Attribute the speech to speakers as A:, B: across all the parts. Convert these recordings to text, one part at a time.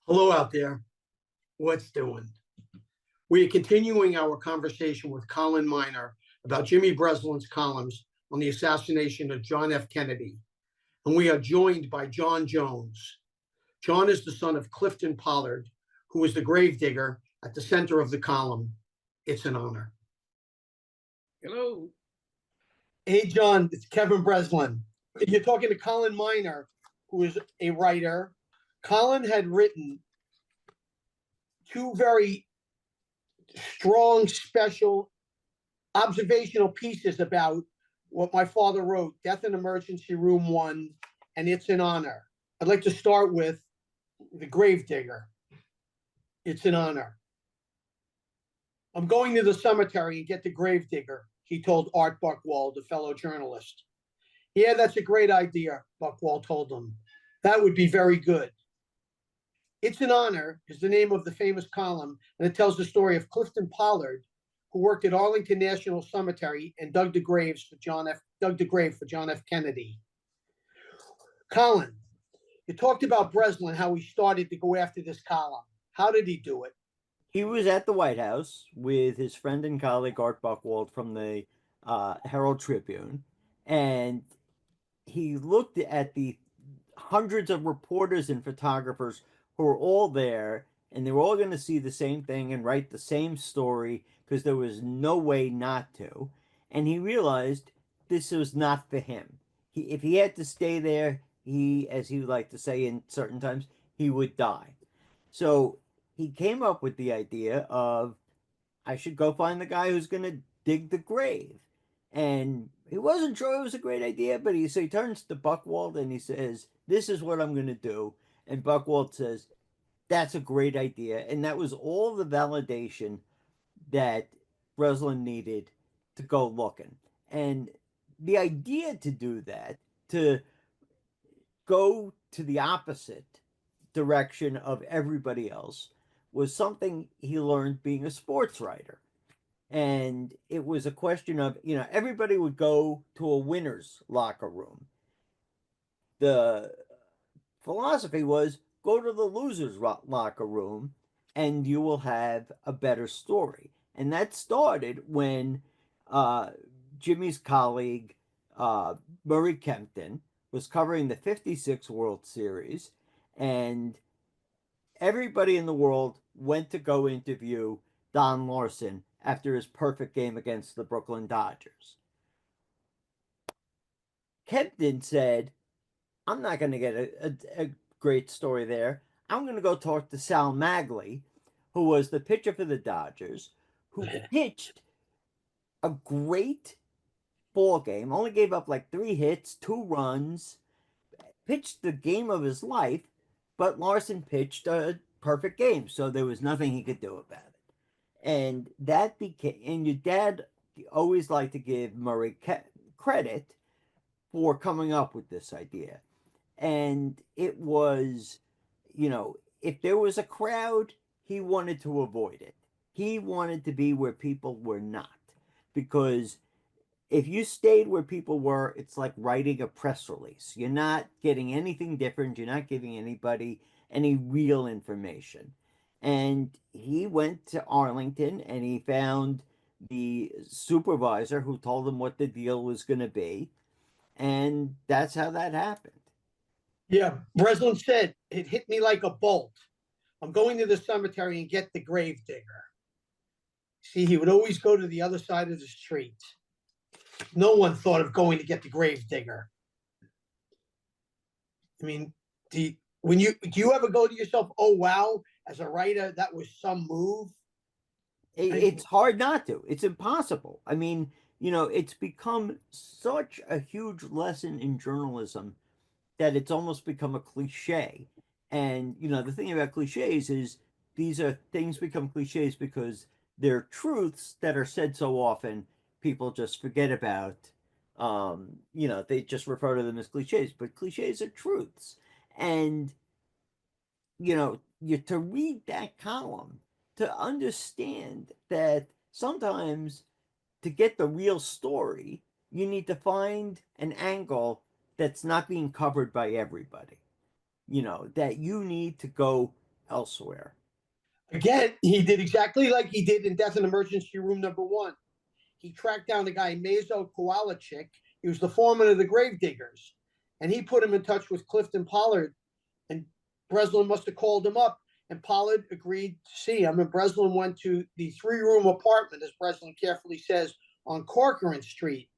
A: Hello out there. What's doing? We are continuing our conversation with Colin Miner about Jimmy Breslin's columns on the assassination of John F. Kennedy. And we are joined by John Jones. John is the son of Clifton Pollard, who is the gravedigger at the center of the column. It's an honor.
B: Hello.
A: Hey, John, it's Kevin Breslin. You're talking to Colin Miner, who is a writer. Colin had written two very strong, special observational pieces about what my father wrote, Death in Emergency Room 1, and It's an Honor. I'd like to start with The Gravedigger. It's an honor. I'm going to the cemetery and get the gravedigger, he told Art Buchwald, a fellow journalist. Yeah, that's a great idea, Buchwald told him. That would be very good. It's an Honor is the name of the famous column, and it tells the story of Clifton Pollard, who worked at Arlington National Cemetery and dug the grave for John F. Kennedy. Colin, you talked about Breslin, how he started to go after this column. How did he do it?
C: He was at the White House with his friend and colleague Art Buchwald from the Herald Tribune, and he looked at the hundreds of reporters and photographers who were all there, and they were all going to see the same thing and write the same story because there was no way not to. And he realized this was not for him. If he had to stay there, as he would like to say in certain times, he would die. So he came up with the idea of, I should go find the guy who's going to dig the grave. And he wasn't sure it was a great idea, but he turns to Buchwald and he says, this is what I'm going to do. And Buchwald says, that's a great idea. And that was all the validation that Breslin needed to go looking. And the idea to do that, to go to the opposite direction of everybody else, was something he learned being a sports writer. And it was a question of, everybody would go to a winner's locker room. The philosophy was go to the loser's locker room and you will have a better story. And that started when Jimmy's colleague, Murray Kempton, was covering the 56 World Series, and everybody in the world went to go interview Don Larson after his perfect game against the Brooklyn Dodgers. Kempton said, I'm not going to get a great story there. I'm going to go talk to Sal Maglie, who was the pitcher for the Dodgers, who pitched a great ball game, only gave up like 3 hits, 2 runs, pitched the game of his life, but Larson pitched a perfect game, so there was nothing he could do about it. And that became, and your dad always liked to give Murray credit for coming up with this idea. And it was, if there was a crowd, he wanted to avoid it. He wanted to be where people were not. Because if you stayed where people were, it's like writing a press release. You're not getting anything different. You're not giving anybody any real information. And he went to Arlington and he found the supervisor who told him what the deal was going to be. And that's how that happened.
A: Yeah, Breslin said, it hit me like a bolt. I'm going to the cemetery and get the gravedigger. See, he would always go to the other side of the street. No one thought of going to get the gravedigger. I mean, do you ever go to yourself, oh, wow, as a writer, that was some move?
C: It's hard not to. It's impossible. I mean, it's become such a huge lesson in journalism that it's almost become a cliche. And, the thing about cliches is these are things become cliches because they're truths that are said so often, people just forget about. They just refer to them as cliches, but cliches are truths. And, to read that column, to understand that sometimes to get the real story, you need to find an angle that's not being covered by everybody. That you need to go elsewhere.
A: Again, he did exactly like he did in Death in Emergency Room #1. He tracked down the guy, Mazo Kowalczyk. He was the foreman of the Gravediggers. And he put him in touch with Clifton Pollard. And Breslin must have called him up. And Pollard agreed to see him. And Breslin went to the 3-room apartment, as Breslin carefully says, on Corcoran Street.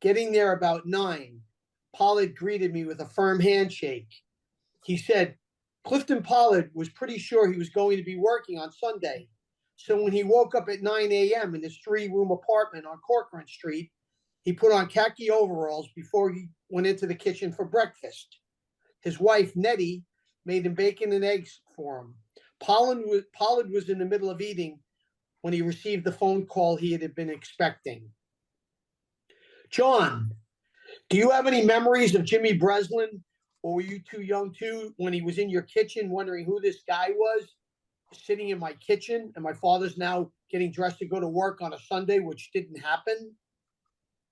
A: Getting there about 9, Pollard greeted me with a firm handshake. He said, Clifton Pollard was pretty sure he was going to be working on Sunday. So when he woke up at 9 a.m. in his 3-room apartment on Corcoran Street, he put on khaki overalls before he went into the kitchen for breakfast. His wife, Nettie, made him bacon and eggs for him. Pollard was in the middle of eating when he received the phone call he had been expecting. John, do you have any memories of Jimmy Breslin, or were you too young too when he was in your kitchen wondering who this guy was, sitting in my kitchen, and my father's now getting dressed to go to work on a Sunday, which didn't happen?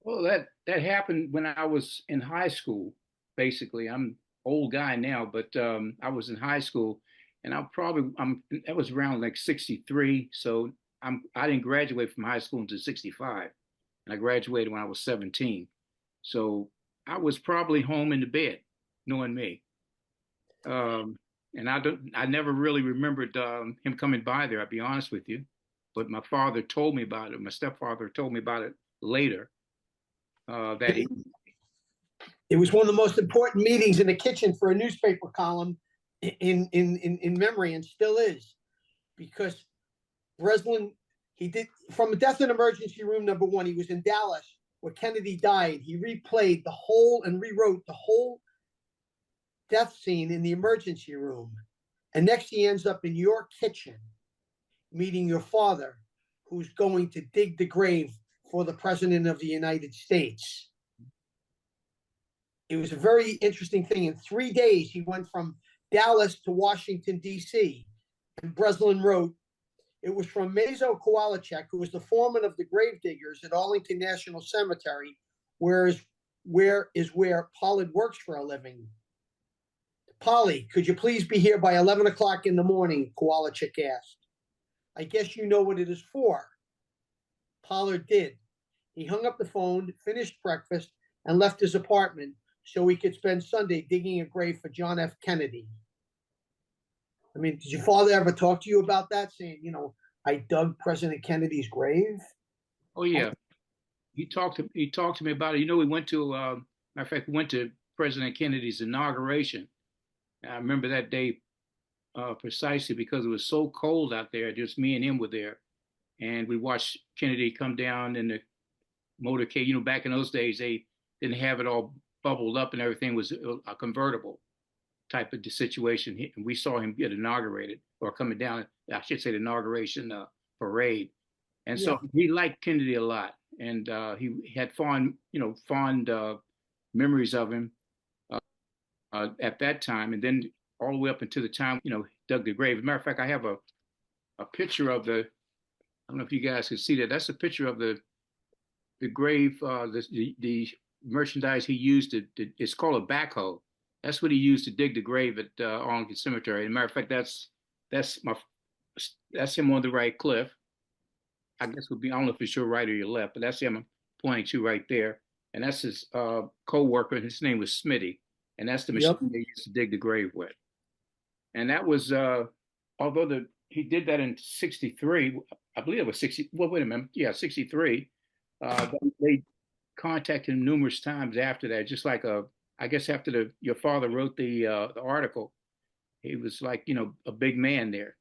B: Well, that happened when I was in high school. Basically, I'm an old guy now, but I was in high school, and that was around like '63. So I didn't graduate from high school until '65, and I graduated when I was 17. So I was probably home in the bed, knowing me. And I never really remembered him coming by there. I'll be honest with you, but my father told me about it. My stepfather told me about it later. That he,
A: It was one of the most important meetings in the kitchen for a newspaper column in memory, and still is, because Breslin, he did from Death in Emergency Room #1. He was in Dallas where Kennedy died. He replayed the whole and rewrote the whole death scene in the emergency room. And next he ends up in your kitchen meeting your father, who's going to dig the grave for the President of the United States. It was a very interesting thing. In 3 days, he went from Dallas to Washington, D.C. And Breslin wrote, it was from Mazo Kowalczyk, who was the foreman of the Gravediggers at Arlington National Cemetery, where Pollard works for a living. Polly, could you please be here by 11 o'clock in the morning? Kowalczyk asked. I guess you know what it is for. Pollard did. He hung up the phone, finished breakfast, and left his apartment so he could spend Sunday digging a grave for John F. Kennedy. I mean, did your father ever talk to you about that, saying, I dug President Kennedy's grave?
B: oh yeah, he talked to me about it. We went to matter of fact, we went to President Kennedy's inauguration. I remember that day precisely because it was so cold out there. Just me and him were there, and we watched Kennedy come down in the motorcade. Back in those days, they didn't have it all bubbled up and everything. It was a convertible type of situation. And we saw him get inaugurated or coming down. I should say the inauguration parade. And so he liked Kennedy a lot, and he had fond memories of him at that time, and then all the way up until the time dug the grave. As a matter of fact, I have a picture of the. I don't know if you guys can see that. That's a picture of the grave, the merchandise he used it's called a backhoe. That's what he used to dig the grave at Arlington Cemetery. As a matter of fact, that's him on the right, Cliff. I guess I don't know if it's your right or your left, but that's him I'm pointing to right there. And that's his co-worker, and his name was Smitty. And that's the machine they used to dig the grave with. And that was, although he did that in '63, I believe it was 60. Well, wait a minute. Yeah, '63. They contacted him numerous times after that, just like I guess after your father wrote the article, he was like, a big man there.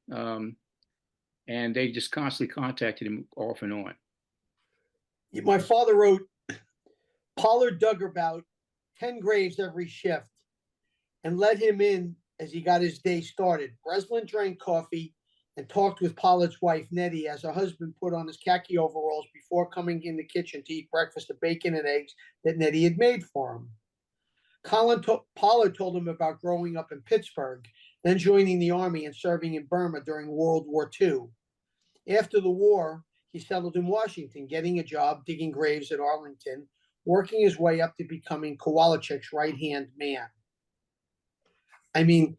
B: And they just constantly contacted him off and on.
A: My father wrote, Pollard dug about 10 graves every shift and let him in as he got his day started. Breslin drank coffee and talked with Pollard's wife, Nettie, as her husband put on his khaki overalls before coming in the kitchen to eat breakfast of bacon and eggs that Nettie had made for him. Pollard told him about growing up in Pittsburgh, then joining the army and serving in Burma during World War II. After the war, he settled in Washington, getting a job digging graves at Arlington, working his way up to becoming Kowalczyk's right-hand man. I mean,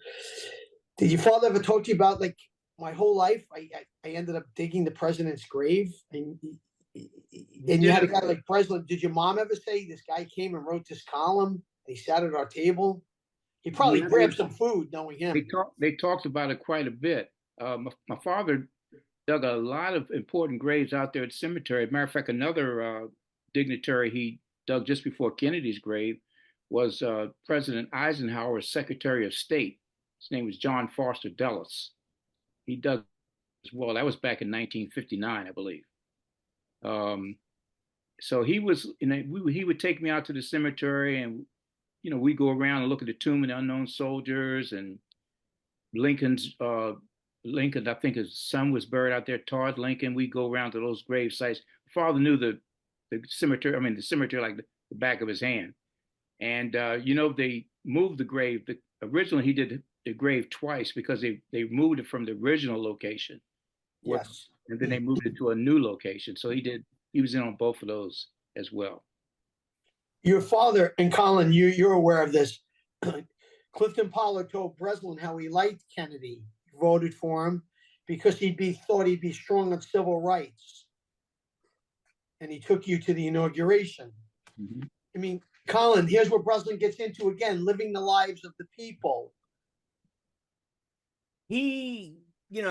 A: Did your father ever talk to you about, like, my whole life, I ended up digging the president's grave? And you had a guy like Breslin. Did your mom ever say this guy came and wrote this column? He sat at our table. He probably
B: Yeah,
A: grabbed some food, knowing him.
B: they talked about it quite a bit. My father dug a lot of important graves out there at the cemetery. As a matter of fact, another dignitary he dug just before Kennedy's grave was President Eisenhower's Secretary of State. His name was John Foster Dulles. He dug as well. That was back in 1959, I believe. So he was, he would take me out to the cemetery, and we go around and look at the tomb of the unknown soldiers, and Lincoln's Lincoln, I think his son was buried out there, Todd Lincoln. We go around to those grave sites. Father knew the cemetery, the cemetery like the back of his hand. And they moved the grave. Originally, he did the grave twice because they moved it from the original location.
A: Yes.
B: And then they moved it to a new location. So he was in on both of those as well.
A: Your father, and Colin, you're aware of this. Clifton Pollard told Breslin how he liked Kennedy, voted for him because thought he'd be strong on civil rights. And he took you to the inauguration.
B: Mm-hmm.
A: Colin, here's where Breslin gets into again, living the lives of the people.
C: He,
A: he's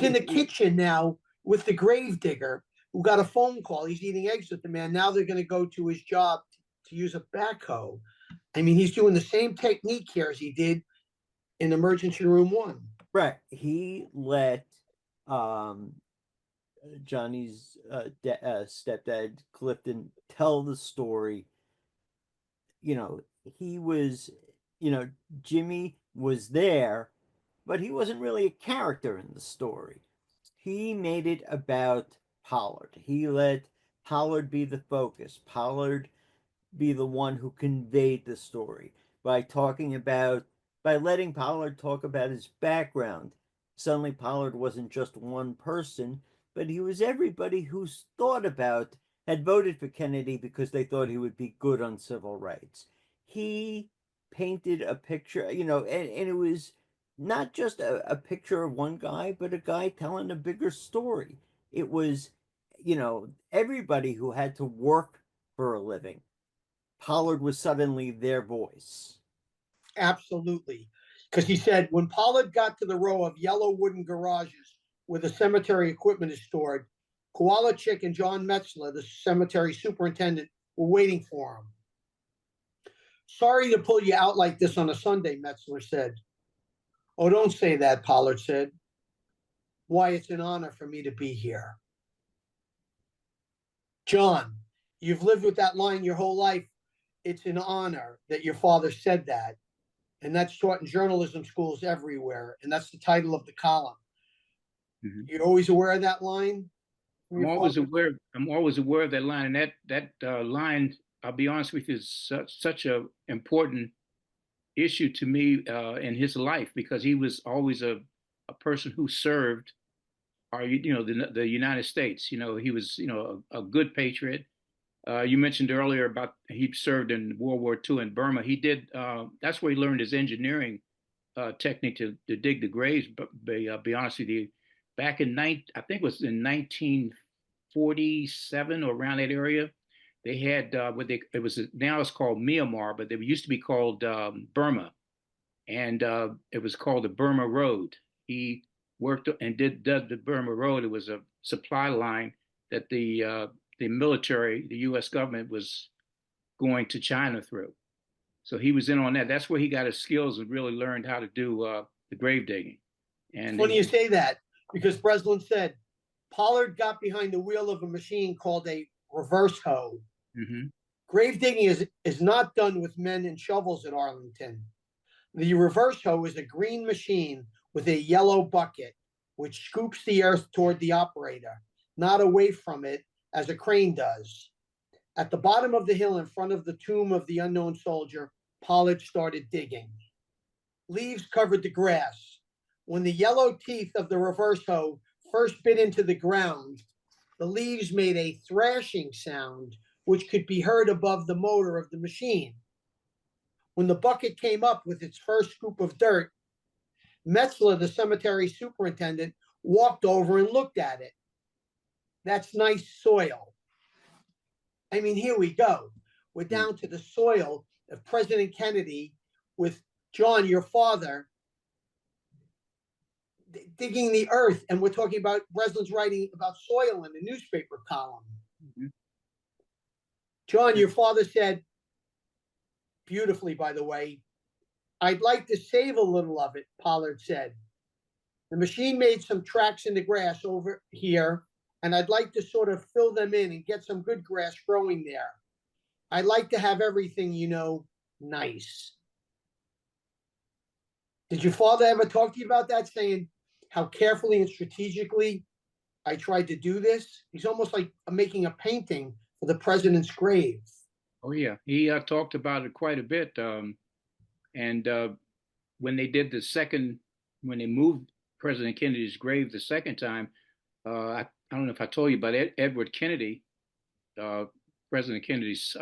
A: in the kitchen now with the gravedigger who got a phone call. He's eating eggs with the man. Now they're going to go to his job to use a backhoe. He's doing the same technique here as he did in emergency room 1.
C: Right. He let Johnny's stepdad, Clifton, tell the story. He was, Jimmy was there, but he wasn't really a character in the story. He made it about Pollard. He let Pollard be the focus. Pollard be the one who conveyed the story by letting Pollard talk about his background. Suddenly Pollard wasn't just one person, but he was everybody who's had voted for Kennedy because they thought he would be good on civil rights. He painted a picture, and it was not just a picture of one guy, but a guy telling a bigger story. It was, everybody who had to work for a living. Pollard was suddenly their voice.
A: Absolutely. Because he said when Pollard got to the row of yellow wooden garages where the cemetery equipment is stored, Koala Chick and John Metzler, the cemetery superintendent, were waiting for him. Sorry to pull you out like this on a Sunday, Metzler said. Oh, don't say that, Pollard said. Why, it's an honor for me to be here. John, you've lived with that line your whole life. It's an honor that your father said that. And that's taught in journalism schools everywhere. And that's the title of the column. Mm-hmm. You're always aware of that line?
B: I'm always aware of that line. And that line, I'll be honest with you, is such an important issue to me in his life, because he was always a person who served the United States. He was a good patriot. You mentioned earlier about he served in World War II in Burma. He did. That's where he learned his engineering technique to dig the graves. But be honest with you, back in I think it was in 1947 or around that area, they had now it's called Myanmar, but they used to be called Burma, and it was called the Burma Road. He worked and did the Burma Road. It was a supply line that the military, the U.S. government, was going to China through. So he was in on that. That's where he got his skills and really learned how to do the grave digging. And
A: it's funny you say that, because Breslin said Pollard got behind the wheel of a machine called a reverse hoe. Mm-hmm. Grave digging is not done with men and shovels at Arlington. The reverse hoe is a green machine with a yellow bucket, which scoops the earth toward the operator, not away from it, as a crane does. At the bottom of the hill in front of the tomb of the unknown soldier, Pollard started digging. Leaves covered the grass. When the yellow teeth of the reverse hoe first bit into the ground, the leaves made a thrashing sound, which could be heard above the motor of the machine. When the bucket came up with its first scoop of dirt, Metzler, the cemetery superintendent, walked over and looked at it. That's nice soil. I mean, here we go. We're down to the soil of President Kennedy with John, your father, digging the earth. And we're talking about Breslin's writing about soil in the newspaper column.
B: Mhm.
A: John, your father said, beautifully, by the way, I'd like to save a little of it, Pollard said. The machine made some tracks in the grass over here, and I'd like to sort of fill them in and get some good grass growing there. I'd like to have everything, nice. Did your father ever talk to you about that, saying how carefully and strategically I tried to do this? He's almost like making a painting for the president's grave.
B: Oh yeah, he talked about it quite a bit. And when they did when they moved President Kennedy's grave the second time, I don't know if I told you, but Edward Kennedy, President Kennedy's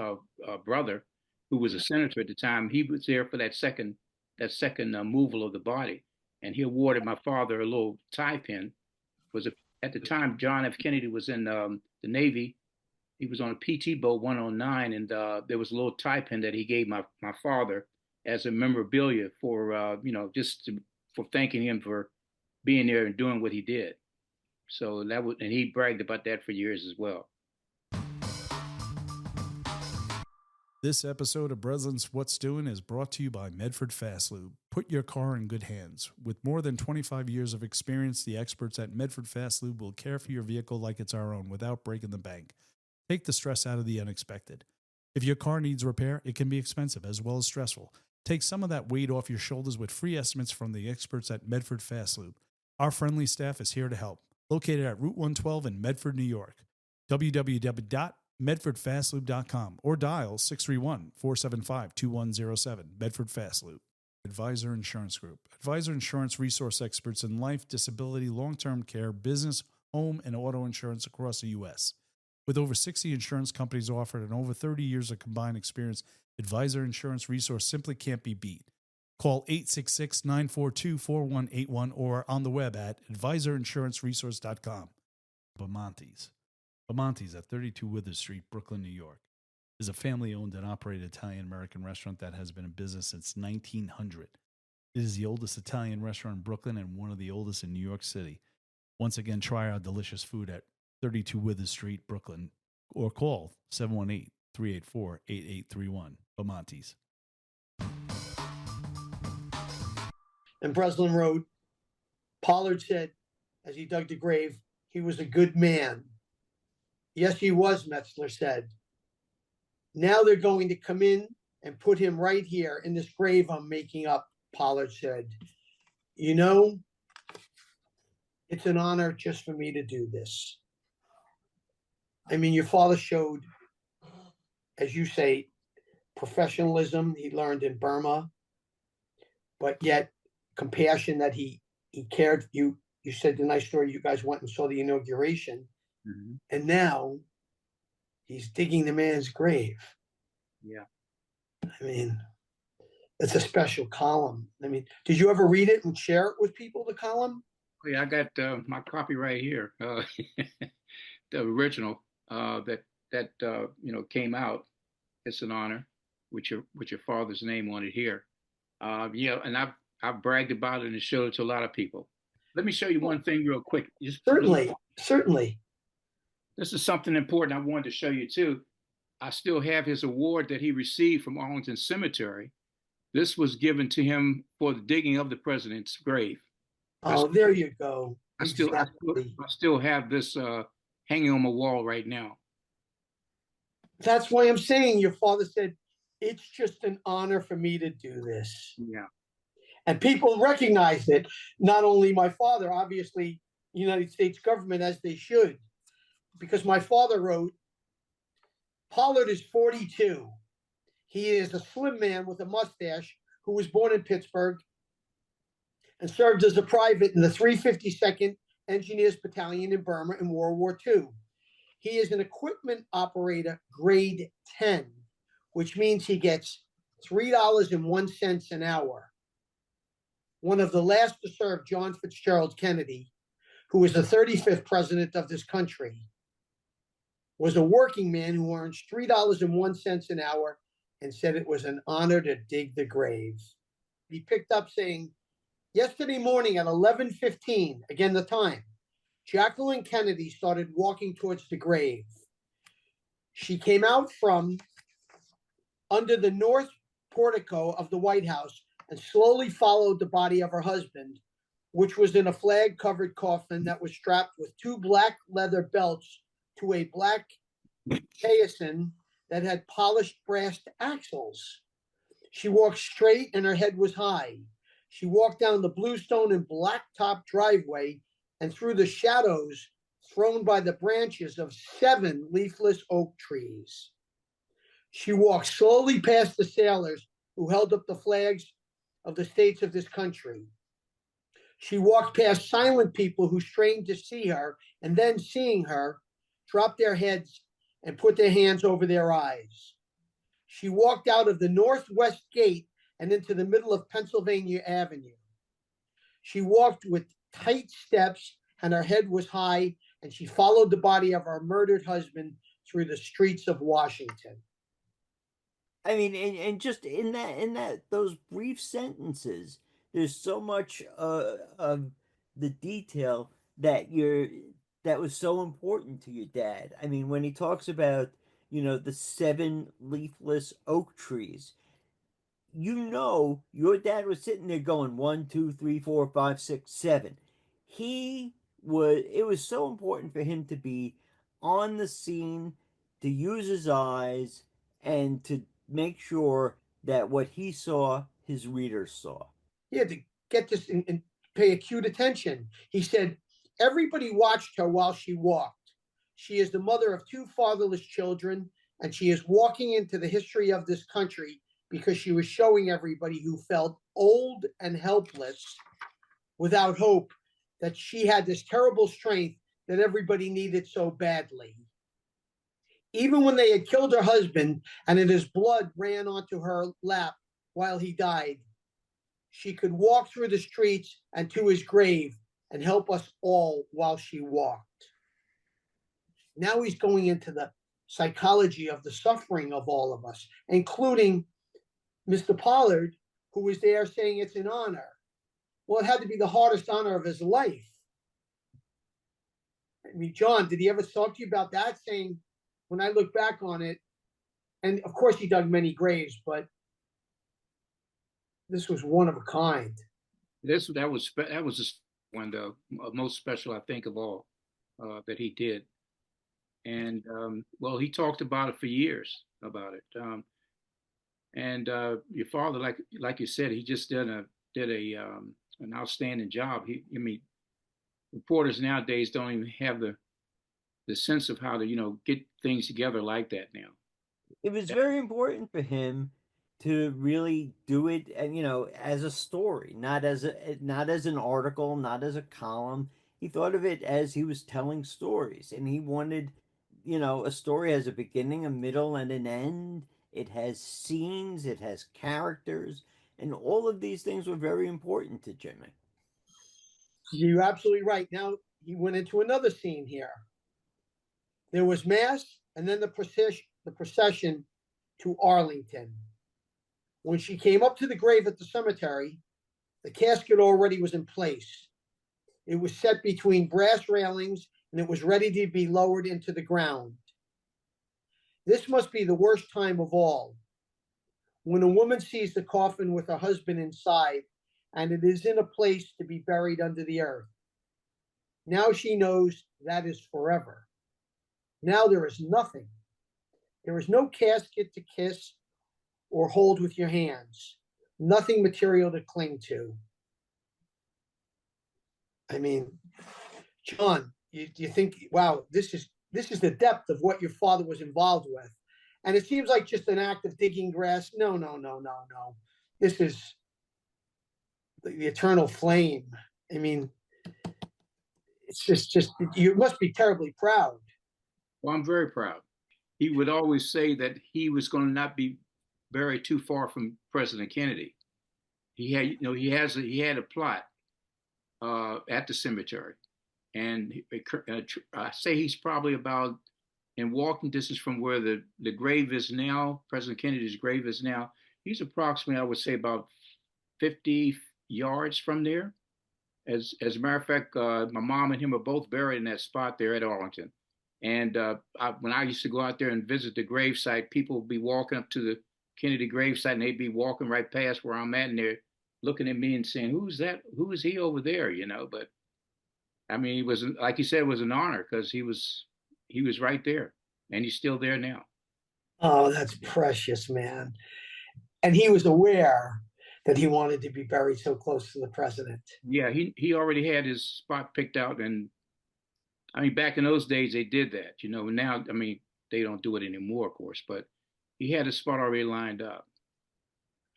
B: brother, who was a senator at the time, he was there for that second removal of the body, and he awarded my father a little tie pin. At the time John F. Kennedy was in the Navy. He was on a PT boat 109, and there was a little tie pin that he gave my father as a memorabilia for for thanking him for being there and doing what he did. So and he bragged about that for years as well.
D: This episode of Breslin's What's Doing is brought to you by Medford Fast Lube. Put your car in good hands. With more than 25 years of experience, the experts at Medford Fast Lube will care for your vehicle like it's our own without breaking the bank. Take the stress out of the unexpected. If your car needs repair, it can be expensive as well as stressful. Take some of that weight off your shoulders with free estimates from the experts at Medford Fast Lube. Our friendly staff is here to help. Located at Route 112 in Medford, New York. www.medfordfastlube.com or dial 631-475-2107. Medford Fast Lube. Advisor Insurance Group. Advisor Insurance resource experts in life, disability, long-term care, business, home, and auto insurance across the U.S. With over 60 insurance companies offered and over 30 years of combined experience, Advisor Insurance Resource simply can't be beat. Call 866-942-4181 or on the web at advisorinsurancresource.com. Bamonte's. Bamonte's at 32 Withers Street, Brooklyn, New York, is a family-owned and operated Italian-American restaurant that has been in business since 1900. It is the oldest Italian restaurant in Brooklyn and one of the oldest in New York City. Once again, try our delicious food at 32 Withers Street, Brooklyn, or call 718-384-8831. Bamonte's.
A: And Breslin wrote, Pollard said, as he dug the grave, he was a good man. Yes, he was, Metzler said. Now they're going to come in and put him right here in this grave I'm making up, Pollard said. It's an honor just for me to do this. I mean, your father showed, as you say, professionalism he learned in Burma, but yet compassion that he cared. You said the nice story, you guys went and saw the inauguration, and now he's digging the man's grave.
B: Yeah.
A: I mean, it's a special column. I mean, did you ever read it and share it with people, the column?
B: Oh, yeah, I got my copy right here, the original that came out. It's an honor with your father's name on it here. And I've bragged about it and showed it to a lot of people. Let me show you one thing real quick.
A: Certainly.
B: This is something important I wanted to show you too. I still have his award that he received from Arlington Cemetery. This was given to him for the digging of the president's grave.
A: Oh, there you go.
B: I still have this hanging on my wall right now.
A: That's why I'm saying your father said, it's just an honor for me to do this.
B: Yeah.
A: And people recognized it. Not only my father, obviously, United States government, as they should. Because my father wrote, Pollard is 42. He is a slim man with a mustache who was born in Pittsburgh and served as a private in the 352nd Engineers Battalion in Burma in World War II. He is an equipment operator grade 10, which means he gets $3.01 an hour. one of the last to serve John Fitzgerald Kennedy, who was the 35th president of this country, was a working man who earns $3.01 an hour and said it was an honor to dig the grave. He picked up saying, yesterday morning at 11:15, again the time, Jacqueline Kennedy started walking towards the grave. She came out from under the north portico of the White House and slowly followed the body of her husband, which was in a flag-covered coffin that was strapped with two black leather belts to a black caisson that had polished brass axles. She walked straight and her head was high. She walked down the bluestone and blacktop driveway and through the shadows thrown by the branches of 7 leafless oak trees. She walked slowly past the sailors who held up the flags of the states of this country. She walked past silent people who strained to see her, and then seeing her, dropped their heads and put their hands over their eyes. She walked out of the northwest gate and into the middle of Pennsylvania Avenue. She walked with tight steps and her head was high, and she followed the body of her murdered husband through the streets of Washington.
C: I mean, and just in that those brief sentences, there's so much of the detail that was so important to your dad. I mean, when he talks about, the 7 leafless oak trees, your dad was sitting there going 1, 2, 3, 4, 5, 6, 7. It was so important for him to be on the scene, to use his eyes, and to make sure that what he saw, his readers saw.
A: Yeah, to get this and pay acute attention. He said, everybody watched her while she walked. She is the mother of 2 fatherless children, and she is walking into the history of this country because she was showing everybody who felt old and helpless without hope that she had this terrible strength that everybody needed so badly. Even when they had killed her husband and his blood ran onto her lap while he died, she could walk through the streets and to his grave and help us all while she walked. Now he's going into the psychology of the suffering of all of us, including Mr. Pollard, who was there saying it's an honor. Well, it had to be the hardest honor of his life. I mean, John, did he ever talk to you about that? Saying, when I look back on it, and of course he dug many graves, but this was one of a kind.
B: That was one the most special, I think, of all that he did. And well, he talked about it for years about it. And your father, like you said, he just did an outstanding job. I mean, reporters nowadays don't even have the sense of how to get things together like that now.
C: It was very important for him to really do it, and as a story, not as an article, not as a column. He thought of it as he was telling stories, and he wanted, a story has a beginning, a middle, and an end. It has scenes, it has characters, and all of these things were very important to Jimmy.
A: You're absolutely right. Now he went into another scene here. There was mass, and then the procession to Arlington. When she came up to the grave at the cemetery, the casket already was in place. It was set between brass railings, and it was ready to be lowered into the ground. This must be the worst time of all. When a woman sees the coffin with her husband inside, and it is in a place to be buried under the earth. Now she knows that is forever. Now there is nothing. There is no casket to kiss or hold with your hands. Nothing material to cling to. I mean, John, you think, wow, this is the depth of what your father was involved with. And it seems like just an act of digging grass. No. This is the eternal flame. I mean, it's just you must be terribly proud.
B: Well, I'm very proud. He would always say that he was going to not be buried too far from President Kennedy. he had, he had a plot at the cemetery, and I say he's probably about in walking distance from where the grave is now, President Kennedy's grave is now. He's approximately, I would say, about 50 yards from there. As a matter of fact, my mom and him are both buried in that spot there at Arlington. And when I used to go out there and visit the gravesite, people would be walking up to the Kennedy gravesite, and they'd be walking right past where I'm at, and they're looking at me and saying, "Who's that? Who is he over there?" But I mean, it was, like you said, it was an honor because he was right there, and he's still there now.
A: Oh, that's precious, man. And he was aware that he wanted to be buried so close to the president.
B: Yeah, he already had his spot picked out, and I mean, back in those days they did that. Now I mean they don't do it anymore, of course, but he had his spot already lined up,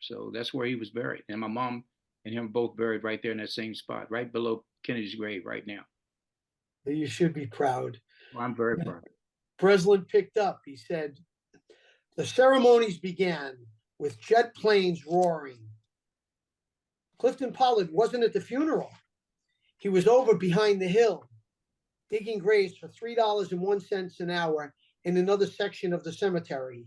B: so that's where he was buried. And my mom and him are both buried right there in that same spot, right below Kennedy's grave, right now.
A: You should be proud.
B: Well, I'm very proud.
A: Breslin picked up. He said, the ceremonies began with jet planes roaring. Clifton Pollard wasn't at the funeral. He was over behind the hill, digging graves for $3.01 an hour in another section of the cemetery.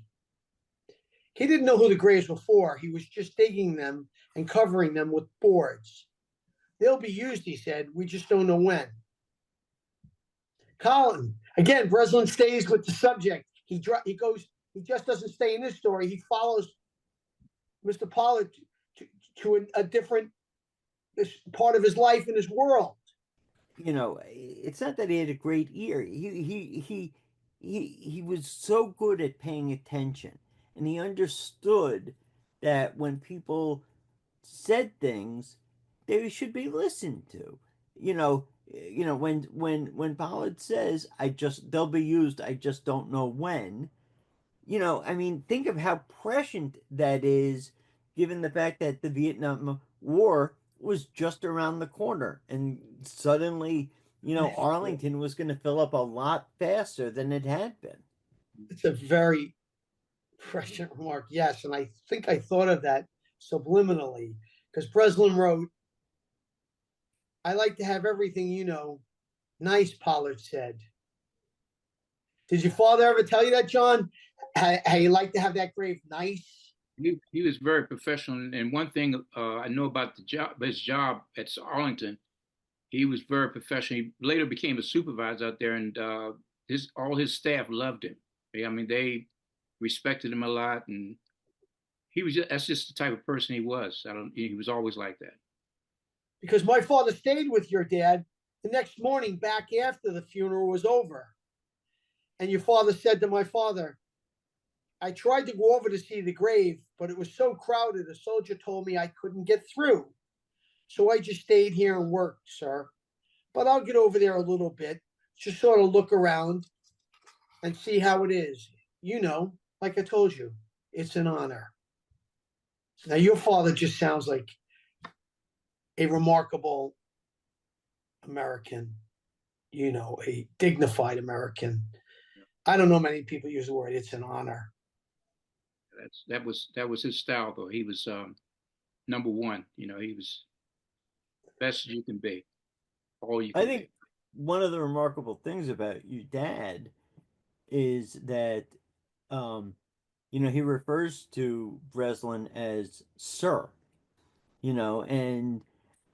A: He didn't know who the graves were for. He was just digging them and covering them with boards. They'll be used, he said. We just don't know when. Colin, again, Breslin stays with the subject. He just doesn't stay in this story. He follows Mr. Pollard to a different part of his life and his world.
C: It's not that he had a great ear. He was so good at paying attention, and he understood that when people said things, they should be listened to. When Pollard says, they'll be used, I just don't know when. I mean, think of how prescient that is, given the fact that the Vietnam War was just around the corner, and suddenly, Arlington was going to fill up a lot faster than it had been.
A: It's a very prescient remark, yes, and I think I thought of that subliminally, because Breslin wrote, I like to have everything, nice, Pollard said. Did your father ever tell you that, John? How you like to have that grave nice?
B: He was very professional, and one thing I know about his job at Arlington, he was very professional. He later became a supervisor out there, and all his staff loved him. I mean, they respected him a lot, and that's just the type of person he was. He was always like that.
A: Because my father stayed with your dad the next morning back after the funeral was over. And your father said to my father, I tried to go over to see the grave, but it was so crowded, a soldier told me I couldn't get through. So I just stayed here and worked, sir. But I'll get over there a little bit, just sort of look around and see how it is. Like I told you, it's an honor. Now, your father just sounds like a remarkable American, a dignified American. I don't know many people use the word, it's an honor.
B: That was his style, though. He was number one. He was the best you can be. All you can
C: I think
B: be.
C: One of the remarkable things about your dad is that, he refers to Breslin as sir, and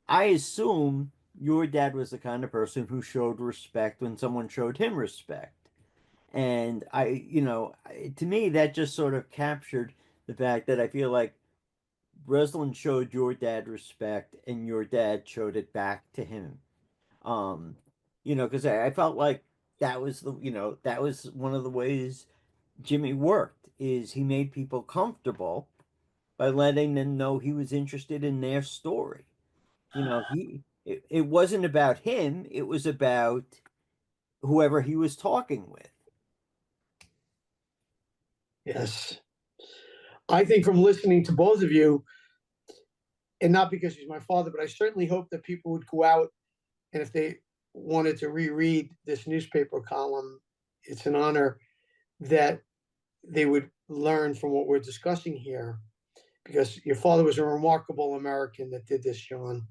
C: I assume your dad was the kind of person who showed respect when someone showed him respect. And to me, that just sort of captured the fact that I feel like Breslin showed your dad respect and your dad showed it back to him. Because I felt like that was that was one of the ways Jimmy worked, is he made people comfortable by letting them know he was interested in their story. It wasn't about him, it was about whoever he was talking with.
A: Yes. I think from listening to both of you, and not because he's my father, but I certainly hope that people would go out, and if they wanted to reread this newspaper column, it's an honor that they would learn from what we're discussing here. because your father was a remarkable American that did this, John.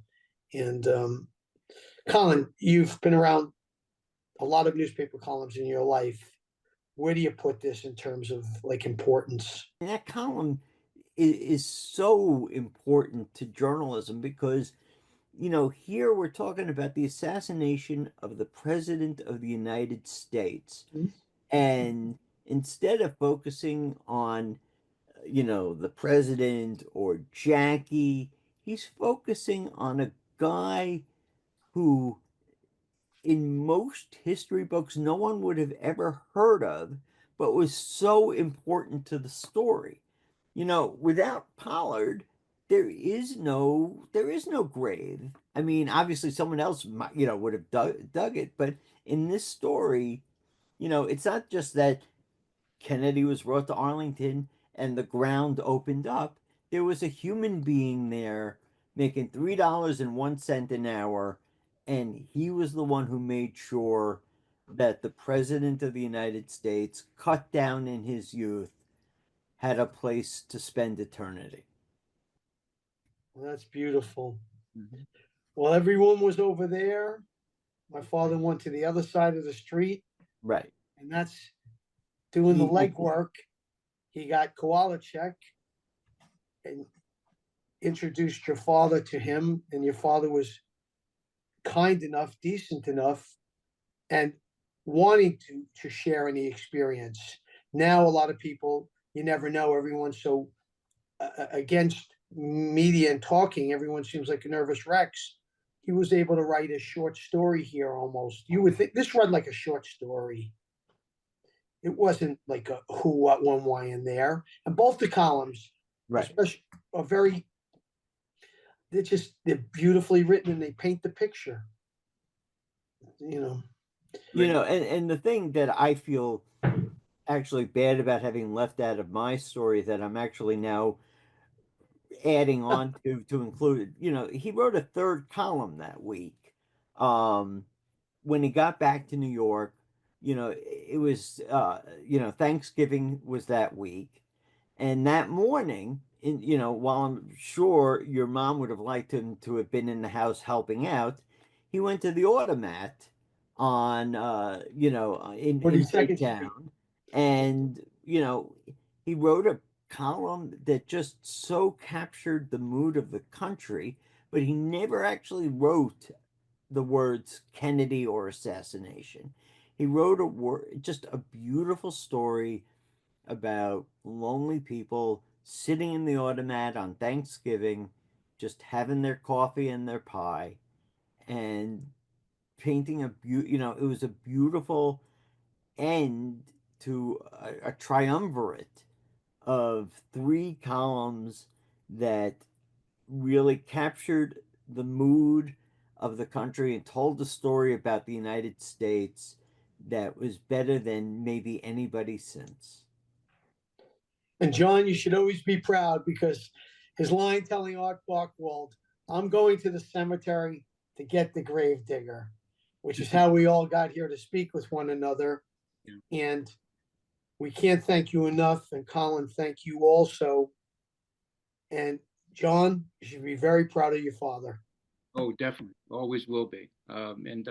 A: And Colin, you've been around a lot of newspaper columns in your life. Where do you put this in terms of like importance?
C: And that column is so important to journalism because, you know, here we're talking about the assassination of the President of the United States.
A: Mhm.
C: And instead of focusing on, you know, the president or Jackie, he's focusing on a guy who, in most history books, no one would have ever heard of, but was so important to the story. You know, without Pollard, there is no grave. I mean, obviously someone else might, you know, would have dug it, but in this story, you know, it's not just that Kennedy was brought to Arlington and the ground opened up. There was a human being there making $3.01 an hour, and he was the one who made sure that the President of the United States, cut down in his youth, had a place to spend eternity.
A: Well, that's beautiful.
B: Mhm.
A: Well, everyone was over there. My father went to the other side of the street,
C: Right.
A: and that's doing the
C: He-
A: legwork. He got Kowalczyk and introduced your father to him, and your father was kind enough, decent enough, and wanting to share any experience. Now, a lot of people, you never know. Everyone's so against media and talking. Everyone seems like a nervous wrecks. He was able to write a short story here almost. You would think this read like a short story. It wasn't like a who, what, when, why in there. And both the columns,
C: right.
A: especially, are very, they're beautifully written and they paint the picture. You know,
C: You know, and the thing that I feel actually bad about having left out of my story that I'm actually now adding on to include, you know, he wrote a third column that week. When he got back to New York, you know, it was you know, Thanksgiving was that week. And that morning, you know, while I'm sure your mom would have liked him to have been in the house helping out, he went to the automat on, you know, in
A: 42nd Street.
C: Midtown, and you know, he wrote a column that just so captured the mood of the country, but he never actually wrote the words Kennedy or assassination. He wrote just a beautiful story about lonely people sitting in the automat on Thanksgiving, just having their coffee and their pie, and painting you know, it was a beautiful end to a triumvirate of three columns that really captured the mood of the country and told the story about the United States that was better than maybe anybody since.
A: And John, you should always be proud because his line telling Art Buchwald, I'm going to the cemetery to get the grave digger, which is how we all got here to speak with one another.
B: Yeah.
A: And we can't thank you enough. And Colin, thank you also. And John, you should be very proud of your father.
B: Oh, definitely, always will be. And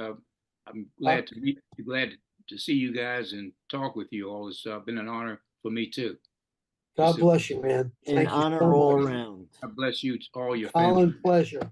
B: I'm glad to meet, glad to see you guys and talk with you all. It's been an honor for me too.
A: God bless you, man.
C: An
A: Thank you
C: honor
A: so
C: all
A: much.
C: around.
B: God bless you, all your family.
A: Colin, pleasure.